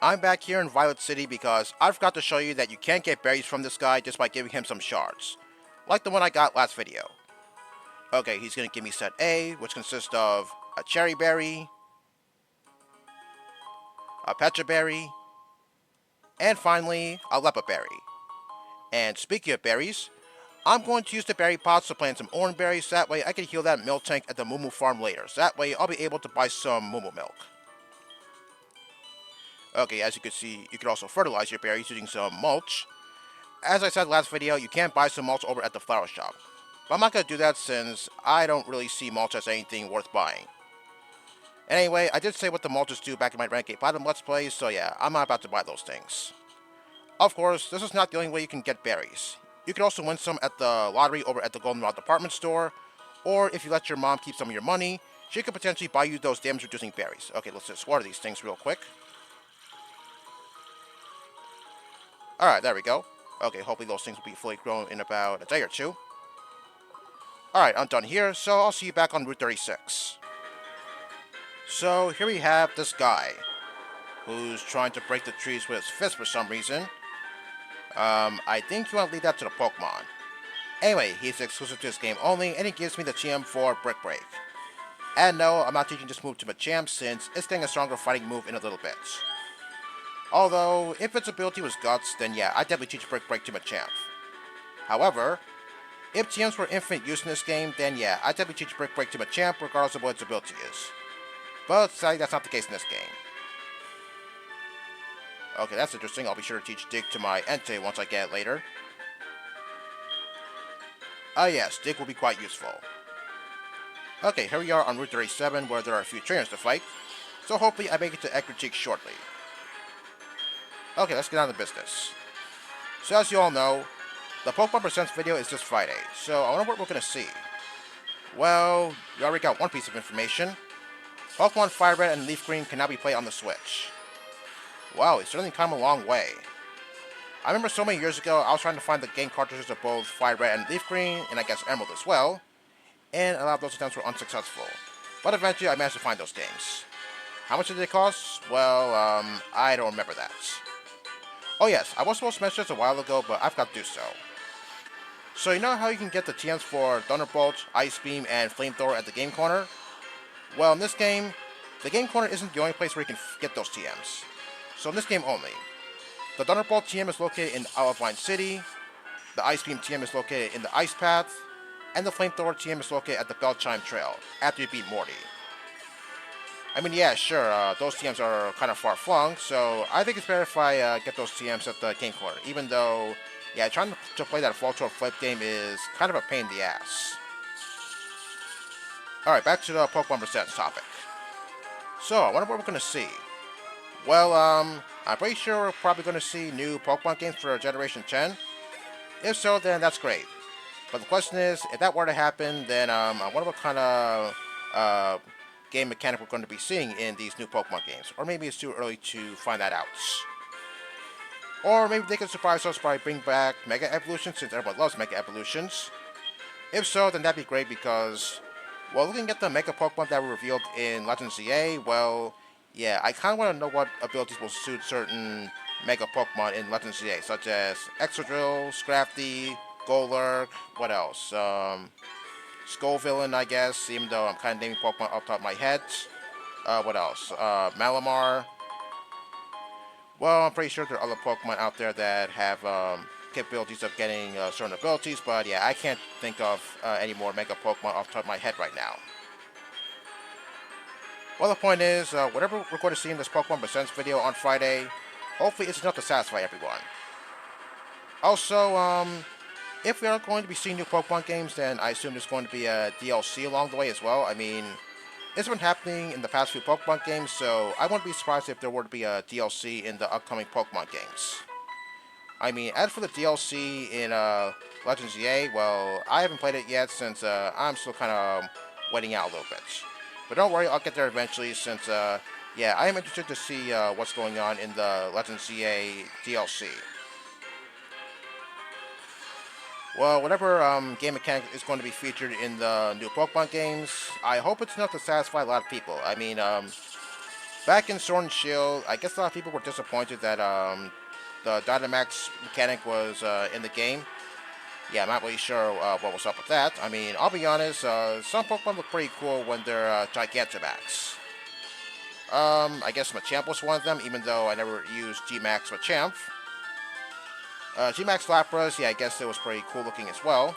I'm back here in Violet City because I forgot to show you that you can't get berries from this guy just by giving him some shards. Like the one I got last video. Okay, he's gonna give me set A, which consists of a cherry berry, a pecha berry, and finally, a lepa berry. And speaking of berries, I'm going to use the berry pots to plant some orange berries, that way I can heal that milk tank at the Moo farm later, so that way I'll be able to buy some Moo milk. Okay, as you can see, you can also fertilize your berries using some mulch. As I said last video, you can buy some mulch over at the flower shop. But I'm not going to do that since I don't really see mulch as anything worth buying. Anyway, I did say what the mulches do back in my Renegade Platinum Let's Play, so yeah, I'm not about to buy those things. Of course, this is not the only way you can get berries. You can also win some at the lottery over at the Goldenrod department store, or if you let your mom keep some of your money, she could potentially buy you those damage reducing berries. Okay, let's just water these things real quick. Alright, there we go. Okay, hopefully those things will be fully grown in about a day or two. Alright, I'm done here, so I'll see you back on Route 36. So here we have this guy, who's trying to break the trees with his fist for some reason. I think you want to leave that to the Pokemon. Anyway, he's exclusive to this game only, and he gives me the TM for Brick Break. And no, I'm not teaching this move to Machamp since it's getting a stronger fighting move in a little bit. Although, if its ability was Guts, then yeah, I'd definitely teach Brick Break to Machamp. However, if TMs were infinite use in this game, then yeah, I'd definitely teach Brick Break to Machamp regardless of what its ability is. But sadly, that's not the case in this game. Okay, that's interesting. I'll be sure to teach Dig to my Entei once I get it later. Yes, Dig will be quite useful. Okay, here we are on Route 37 where there are a few trainers to fight, so hopefully I make it to Ecruteak shortly. Okay, let's get on to business. So as you all know, the Pokemon Presents video is this Friday, so I wonder what we're going to see. Well, we already got one piece of information. Pokemon FireRed and LeafGreen can now be played on the Switch. Wow, it's certainly come a long way. I remember so many years ago, I was trying to find the game cartridges of both FireRed and LeafGreen, and I guess Emerald as well, and a lot of those attempts were unsuccessful. But eventually, I managed to find those games. How much did they cost? Well, I don't remember that. Oh yes, I was supposed to mention this a while ago, but I forgot to do so. So you know how you can get the TMs for Thunderbolt, Ice Beam, and Flamethrower at the Game Corner? Well, in this game, the Game Corner isn't the only place where you can get those TMs. So in this game only, the Thunderbolt TM is located in Vine City, the Ice Beam TM is located in the Ice Path, and the Flamethrower TM is located at the Bellchime Trail, after you beat Morty. I mean, yeah, sure, those TMs are kind of far-flung, so I think it's better if I get those TMs at the Game Corner, even though, yeah, trying to play that Fall Flip game is kind of a pain in the ass. Alright, back to the Pokemon Presents topic. So, I wonder what we're going to see. Well, I'm pretty sure we're probably going to see new Pokemon games for Generation 10. If so, then that's great. But the question is, if that were to happen, then I wonder what kind of game mechanic we're going to be seeing in these new Pokemon games. Or maybe it's too early to find that out. Or maybe they can surprise us by bringing back Mega Evolutions, since everyone loves Mega Evolutions. If so, then that'd be great because, well, looking at the Mega Pokemon that were revealed in Legends ZA, well, yeah, I kind of want to know what abilities will suit certain Mega Pokemon in Legends ZA, such as Excadrill, Scrafty, Golurk, what else? Skullvillain, I guess, even though I'm kind of naming Pokemon off the top of my head. What else? Malamar. Well, I'm pretty sure there are other Pokemon out there that have capabilities of getting certain abilities, but yeah, I can't think of any more Mega Pokemon off the top of my head right now. Well, the point is, whatever we're going to see in this Pokemon Presents video on Friday, hopefully it's enough to satisfy everyone. Also, if we are going to be seeing new Pokemon games, then I assume there's going to be a DLC along the way as well. I mean, it's been happening in the past few Pokemon games, so I wouldn't be surprised if there were to be a DLC in the upcoming Pokemon games. I mean, as for the DLC in Legends EA, well, I haven't played it yet since I'm still kind of waiting out a little bit. But don't worry, I'll get there eventually since, yeah, I am interested to see what's going on in the Legends EA DLC. Well, whatever game mechanic is going to be featured in the new Pokemon games, I hope it's enough to satisfy a lot of people. I mean, back in Sword and Shield, I guess a lot of people were disappointed that the Dynamax mechanic was in the game. Yeah, I'm not really sure what was up with that. I mean, I'll be honest, some Pokemon look pretty cool when they're Gigantamax. I guess Machamp was one of them, even though I never used G-Max Machamp. G-Max Lapras, yeah, I guess it was pretty cool looking as well.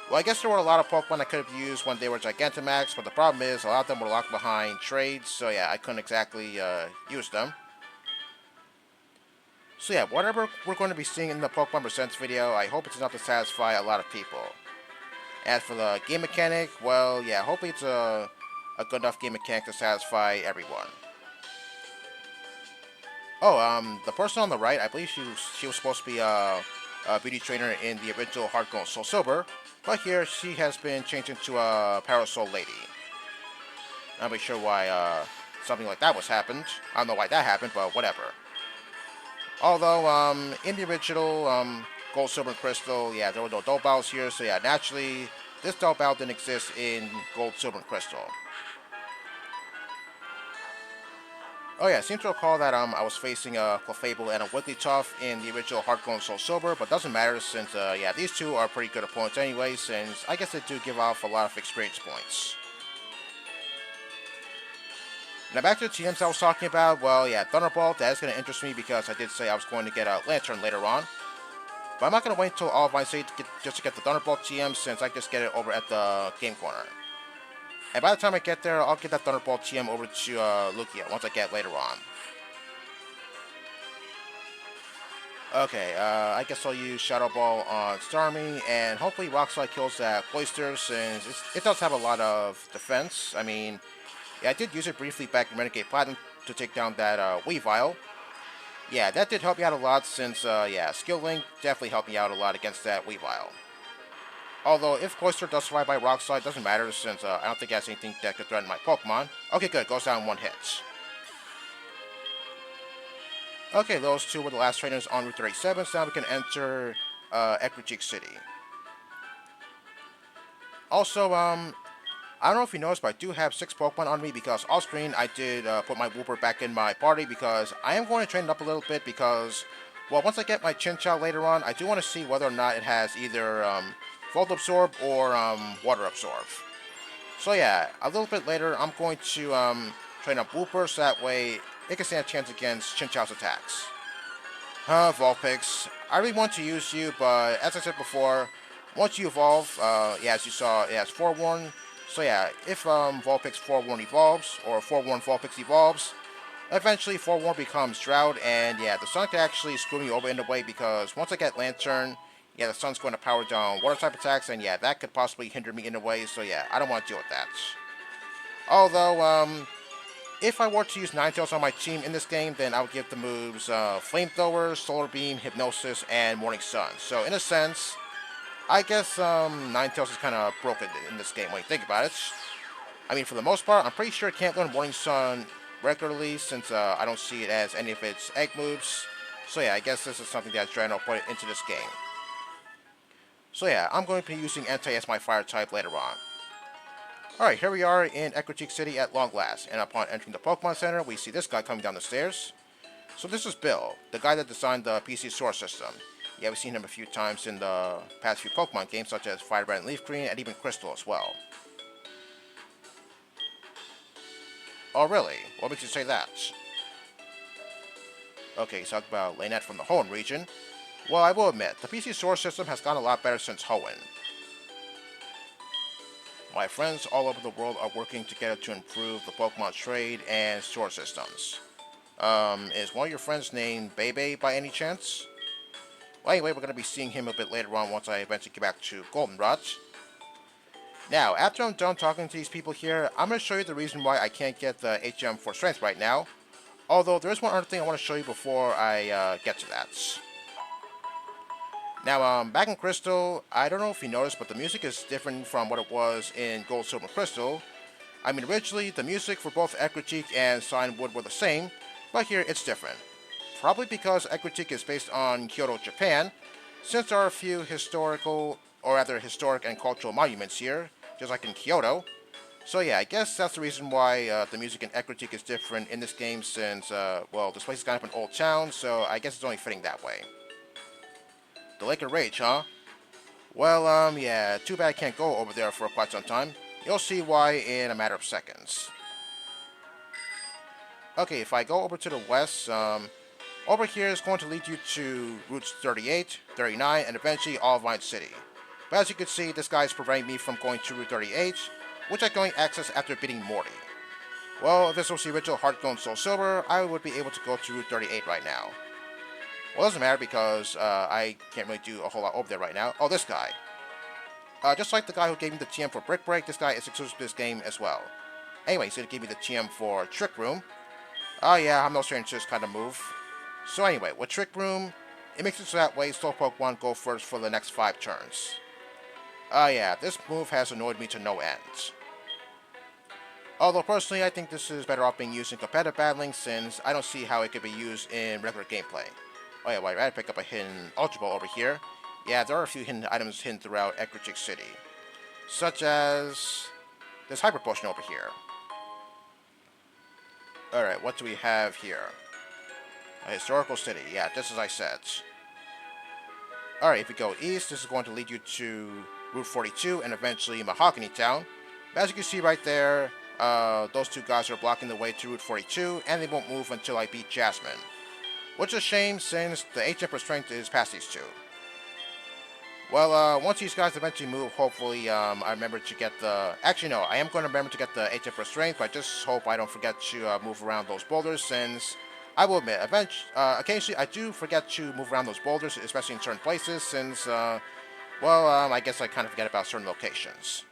Well, I guess there were a lot of Pokemon I could have used when they were Gigantamax, but the problem is a lot of them were locked behind trades, so yeah, I couldn't exactly use them. So yeah, whatever we're going to be seeing in the Pokemon Presents video, I hope it's enough to satisfy a lot of people. As for the game mechanic, well, yeah, hopefully it's a good enough game mechanic to satisfy everyone. Oh, the person on the right, I believe she was supposed to be a beauty trainer in the original Heart Gold Soul Silver, but here she has been changed into a Parasol Lady. I'm not sure why something like that was happened. I don't know why that happened, but whatever. Although, in the original Gold, Silver, and Crystal, yeah, there were no Dull Battles here, so yeah, naturally, this Dull Battle didn't exist in Gold, Silver, and Crystal. Oh yeah, I seem to recall that I was facing a Clefable and a Wigglytuff in the original Heart Gold and Soul Silver, but doesn't matter since, yeah, these two are pretty good opponents anyway, since I guess they do give off a lot of experience points. Now back to the TMs I was talking about, well, yeah, Thunderbolt, that is going to interest me because I did say I was going to get a Lantern later on. But I'm not going to wait until all of my save just to get the Thunderbolt TM since I just get it over at the Game Corner. And by the time I get there, I'll get that Thunderbolt TM over to Lugia once I get later on. Okay, I guess I'll use Shadow Ball on Starmie, and hopefully Rock Slide kills that Cloyster since it does have a lot of defense. I mean, yeah, I did use it briefly back in Renegade Platinum to take down that Weavile. Yeah, that did help me out a lot since, yeah, Skill Link definitely helped me out a lot against that Weavile. Although, if Cloyster does survive by Rock Slide, doesn't matter since I don't think it has anything that could threaten my Pokemon. Okay, good, goes down in one hit. Okay, those two were the last trainers on Route 37, so now we can enter Ecruteak City. Also, I don't know if you noticed, but I do have 6 Pokemon on me because off screen I did put my Wooper back in my party because I am going to train it up a little bit because, well, once I get my Chinchou later on, I do want to see whether or not it has either Volt Absorb or Water Absorb. So yeah, a little bit later I'm going to train up Wooper so that way it can stand a chance against Chinchou's attacks. Vulpix, I really want to use you, but as I said before, once you evolve, yeah, as you saw, it has Forewarn. So yeah, if Vulpix Forewarn evolves, or Forewarn Vulpix evolves, eventually Forewarn becomes Drought, and yeah, the sun can actually screw me over in a way because once I get Lantern, yeah, the sun's going to power down water type attacks, and yeah, that could possibly hinder me in a way, so yeah, I don't want to deal with that. Although, if I were to use Ninetales on my team in this game, then I would give the moves Flamethrower, Solar Beam, Hypnosis, and Morning Sun. So in a sense, I guess Ninetales is kind of broken in this game when you think about it. I mean, for the most part, I'm pretty sure it can't learn Morning Sun regularly since I don't see it as any of its egg moves. So yeah, I guess this is something that's trying to put into this game. So yeah, I'm going to be using Entei as my fire type later on. Alright, here we are in Ecruteak City at long last, and upon entering the Pokemon Center, we see this guy coming down the stairs. So this is Bill, the guy that designed the PC source system. Yeah, we've seen him a few times in the past few Pokemon games, such as FireRed and LeafGreen, and even Crystal as well. Oh really? What makes you say that? Okay, he's talking about Lynette from the Hoenn region. Well, I will admit, the PC source system has gotten a lot better since Hoenn. My friends all over the world are working together to improve the Pokemon trade and store systems. Is one of your friends named Bebe by any chance? Well, anyway, we're going to be seeing him a bit later on once I eventually get back to Goldenrod. Now, after I'm done talking to these people here, I'm going to show you the reason why I can't get the HM for Strength right now. Although, there is one other thing I want to show you before I get to that. Now, back in Crystal, I don't know if you noticed, but the music is different from what it was in Gold, Silver, Crystal. I mean, originally, the music for both Ecruteak and Cianwood were the same, but here it's different. Probably because Ecruteak is based on Kyoto, Japan, since there are a few historic and cultural monuments here, just like in Kyoto. So yeah, I guess that's the reason why the music in Ecruteak is different in this game since, well, this place is kind of an old town, so I guess it's only fitting that way. The Lake of Rage, huh? Well, yeah, too bad I can't go over there for quite some time. You'll see why in a matter of seconds. Okay, if I go over to the west, over here is going to lead you to routes 38, 39, and eventually Olivine City. But as you can see, this guy is preventing me from going to Route 38, which I can only access after beating Morty. Well, if this was the original Heartstone Soul Silver, I would be able to go to Route 38 right now. Well, it doesn't matter because I can't really do a whole lot over there right now. Oh, this guy. Just like the guy who gave me the TM for Brick Break, this guy is exclusive to this game as well. Anyway, he's going to give me the TM for Trick Room. Oh yeah, I'm no stranger to this kind of move. So anyway, with Trick Room, it makes it so that way Slowpoke 1 go first for the next 5 turns. Oh yeah, this move has annoyed me to no end. Although personally, I think this is better off being used in competitive battling since I don't see how it could be used in regular gameplay. Oh yeah, well, I'd rather pick up a hidden Ultra Ball over here. Yeah, there are a few hidden items hidden throughout Ecruteak City. Such as this Hyper Potion over here. Alright, what do we have here? A historical city, yeah, just as I said. Alright, if we go east, this is going to lead you to Route 42 and eventually Mahogany Town. As you can see right there, those two guys are blocking the way to Route 42, and they won't move until I beat Jasmine. Which is a shame since the HM for strength is past these two. Well, once these guys eventually move, hopefully I remember to get the... Actually, no, I am going to remember to get the HM for strength, but I just hope I don't forget to move around those boulders since... I will admit, occasionally I do forget to move around those boulders, especially in certain places since, I guess I kind of forget about certain locations.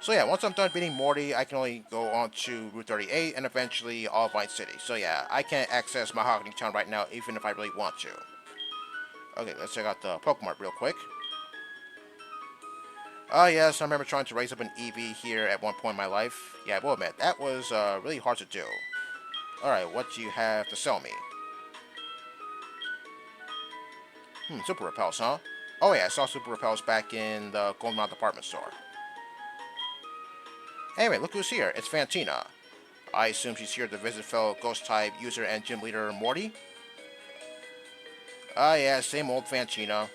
So yeah, once I'm done beating Morty, I can only go on to Route 38 and eventually Olivine City. So yeah, I can't access Mahogany Town right now, even if I really want to. Okay, let's check out the Pokemon real quick. Yes, I remember trying to raise up an EV here at one point in my life. Yeah, I will admit, that was really hard to do. Alright, what do you have to sell me? Super Repels, huh? Oh yeah, I saw Super Repels back in the Goldenrod department store. Anyway, look who's here. It's Fantina. I assume she's here to visit fellow Ghost-type user and gym leader Morty? Yeah, same old Fantina.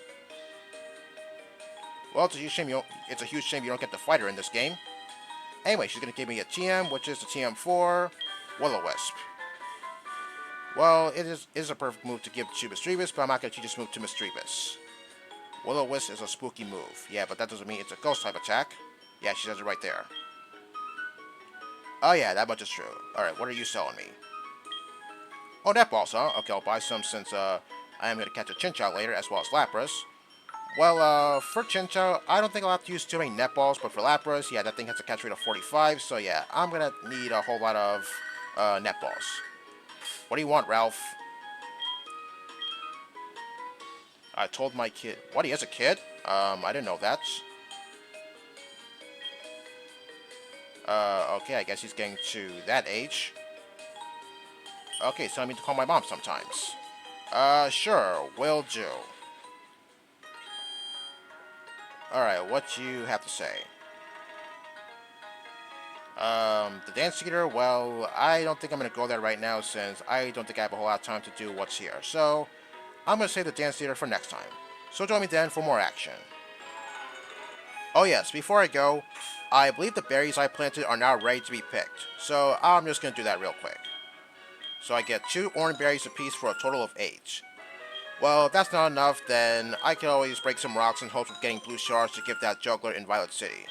Well, it's a huge shame you don't get to fight her in this game. Anyway, she's gonna give me a TM, which is the TM for Will-O-Wisp. Well, it is a perfect move to give to Misdreavus, but I'm not gonna teach this move to Misdreavus. Will-O-Wisp is a spooky move. Yeah, but that doesn't mean it's a ghost-type attack. Yeah, she says it right there. Oh yeah, that much is true. Alright, what are you selling me? Oh, netballs, huh? Okay, I'll buy some since I am going to catch a Chinchou later, as well as Lapras. Well, for Chinchou, I don't think I'll have to use too many netballs, but for Lapras, yeah, that thing has a catch rate of 45, so yeah, I'm going to need a whole lot of netballs. What do you want, Ralph? I told my kid... What, he has a kid? I didn't know that. Okay, I guess he's getting to that age. Okay, so I need to call my mom sometimes. Sure, will do. Alright, what do you have to say? The Dance Theater, well, I don't think I'm going to go there right now since I don't think I have a whole lot of time to do what's here. So, I'm going to save the Dance Theater for next time. So join me then for more action. Oh yes, before I go, I believe the berries I planted are now ready to be picked. So, I'm just going to do that real quick. So I get 2 orange berries apiece for a total of 8. Well, if that's not enough, then I can always break some rocks in hopes of getting blue shards to give that juggler in Violet City.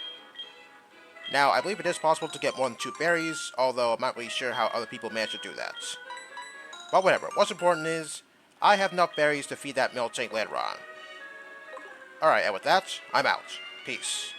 Now, I believe it is possible to get more than 2 berries, although I'm not really sure how other people manage to do that. But whatever, what's important is, I have enough berries to feed that Miltank later on. Alright, and with that, I'm out. Peace.